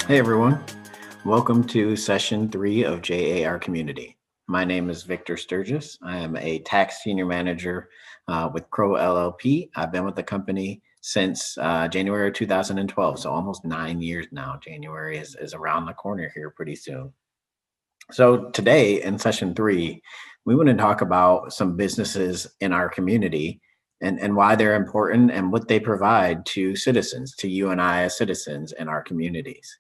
Hey everyone, welcome to session 3 of JAR Community. My name is Victor Sturgis. I am a tax senior manager with Crow LLP. I've been with the company since January 2012, so almost 9 years now. January is around the corner here pretty soon. So today in session 3, we want to talk about some businesses in our community and why they're important and what they provide to citizens, to you and I as citizens in our communities.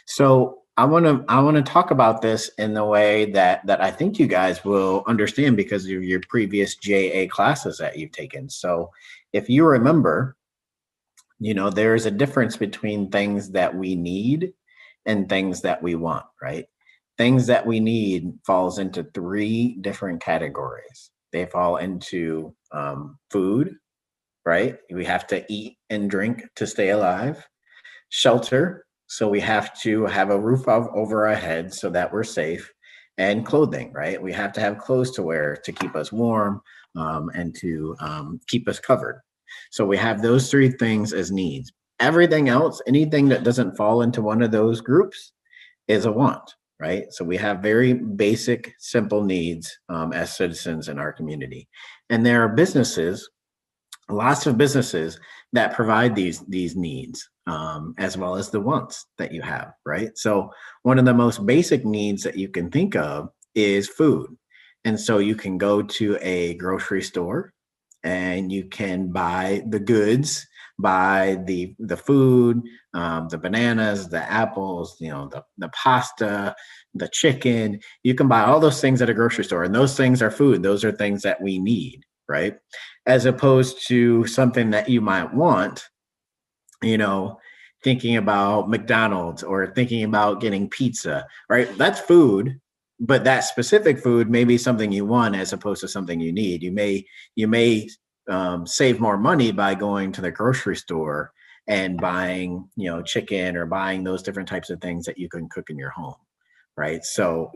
So I want to talk about this in the way that I think you guys will understand because of your previous JA classes that you've taken. So if you remember, there's a difference between things that we need and things that we want, right? Things that we need falls into three different categories. They fall into food, right? We have to eat and drink to stay alive. Shelter, so we have to have a roof over our heads so that we're safe. And clothing, right? We have to have clothes to wear to keep us warm and to keep us covered. So we have those three things as needs. Everything else, anything that doesn't fall into one of those groups, is a want, right? So we have very basic, simple needs as citizens in our community. And there are businesses, lots of businesses that provide these needs as well as the wants that you have, right? So one of the most basic needs that you can think of is food. And so you can go to a grocery store and you can buy the goods, buy the food, the bananas, the apples, the pasta, the chicken. You can buy all those things at a grocery store, and those things are food. Those are things that we need, right? As opposed to something that you might want, you know, thinking about McDonald's or thinking about getting pizza, right? That's food, but that specific food may be something you want as opposed to something you need. You may save more money by going to the grocery store and buying, chicken or buying those different types of things that you can cook in your home, right? So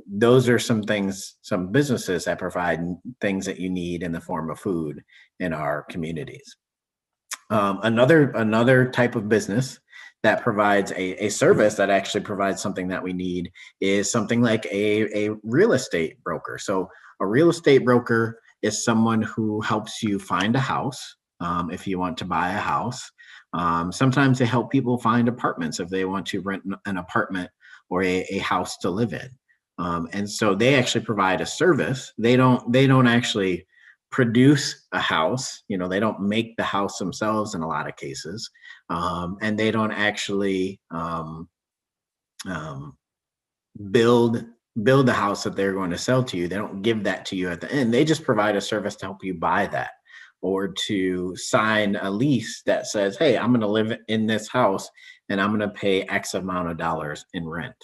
those are some things, some businesses that provide things that you need in the form of food in our communities. Another type of business that provides a service that actually provides something that we need is something like a real estate broker. So a real estate broker is someone who helps you find a house if you want to buy a house. Sometimes they help people find apartments if they want to rent an apartment or a house to live in. And so they actually provide a service. They don't actually produce a house. They don't make the house themselves in a lot of cases, and they don't actually um, build build the house that they're going to sell to you. They don't give that to you at the end. They just provide a service to help you buy that or to sign a lease that says, hey, I'm going to live in this house and I'm going to pay X amount of dollars in rent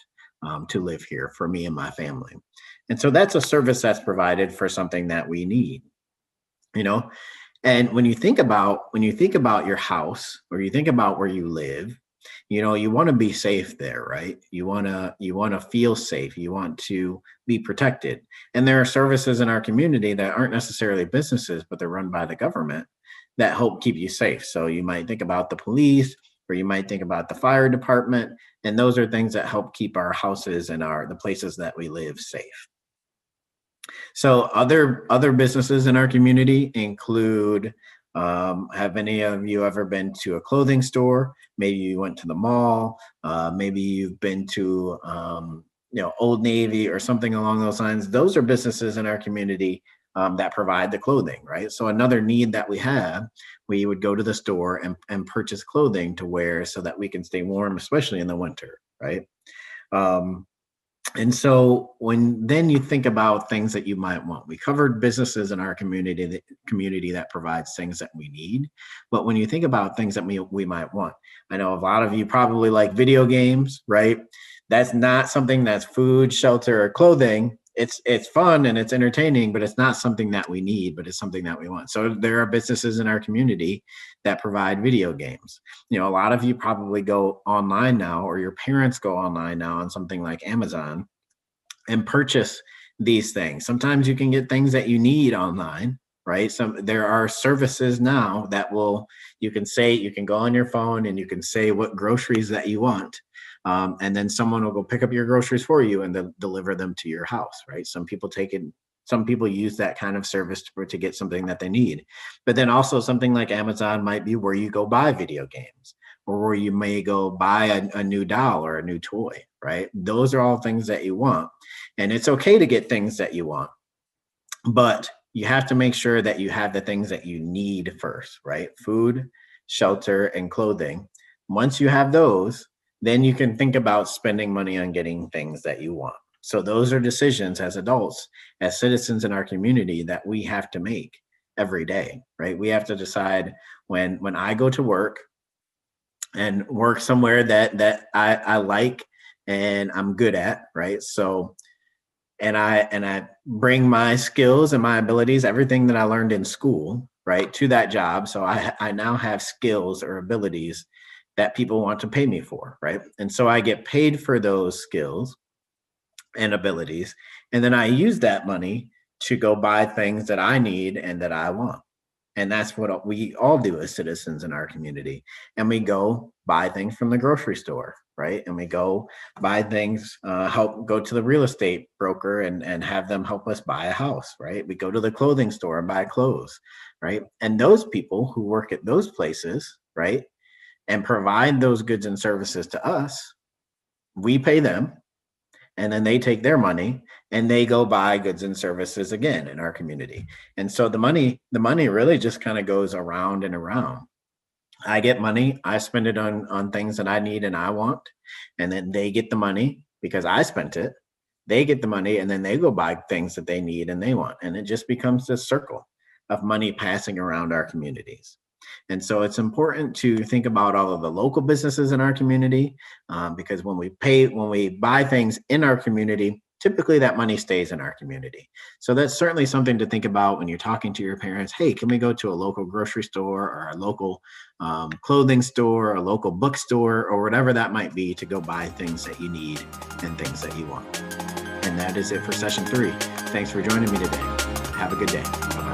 to live here for me and my family. And so that's a service that's provided for something that we need, you know. And when you think about your house or you think about where you live, you want to be safe there, right? You want to feel safe. You want to be protected. And there are services in our community that aren't necessarily businesses, but they're run by the government that help keep you safe. So you might think about the police, or you might think about the fire department, and those are things that help keep our houses and the places that we live safe. So other businesses in our community include, have any of you ever been to a clothing store? Maybe you went to the mall. Maybe you've been to Old Navy or something along those lines. Those are businesses in our community that provide the clothing, right? So another need that we would go to the store and purchase clothing to wear so that we can stay warm, especially in the winter, right? Um, and so when then you think about things that you might want, we covered businesses in our community that provides things that we need. But when you think about things that we might want, I know a lot of you probably like video games, right? That's not something that's food, shelter, or clothing. It's fun and it's entertaining, but it's not something that we need, but it's something that we want. So there are businesses in our community that provide video games. A lot of you probably go online now, or your parents go online now on something like Amazon and purchase these things. Sometimes you can get things that you need online, right? There are services now that you can go on your phone and you can say what groceries that you want. And then someone will go pick up your groceries for you and then deliver them to your house, right? Some people use that kind of service to get something that they need. But then also something like Amazon might be where you go buy video games, or where you may go buy a new doll or a new toy, right? Those are all things that you want. And it's okay to get things that you want, but you have to make sure that you have the things that you need first, right? Food, shelter, and clothing. Once you have those, then you can think about spending money on getting things that you want. So those are decisions as adults, as citizens in our community, that we have to make every day, right? We have to decide, when I go to work and work somewhere that I like and I'm good at, right? So and I bring my skills and my abilities, everything that I learned in school, right, to that job. So I now have skills or abilities that people want to pay me for, right? And so I get paid for those skills and abilities, and then I use that money to go buy things that I need and that I want. And that's what we all do as citizens in our community. And we go buy things from the grocery store, right? And we go buy things, help go to the real estate broker and have them help us buy a house, right? We go to the clothing store and buy clothes, right? And those people who work at those places, right, and provide those goods and services to us, we pay them, and then they take their money and they go buy goods and services again in our community. And so the money really just kind of goes around and around. I get money, I spend it on things that I need and I want, and then they get the money because I spent it. They get the money and then they go buy things that they need and they want, and it just becomes this circle of money passing around our communities. And so it's important to think about all of the local businesses in our community, because when we buy things in our community, typically that money stays in our community. So that's certainly something to think about when you're talking to your parents. Hey, can we go to a local grocery store or a local clothing store, or a local bookstore, or whatever that might be, to go buy things that you need and things that you want. And that is it for session 3. Thanks for joining me today. Have a good day. Bye-bye.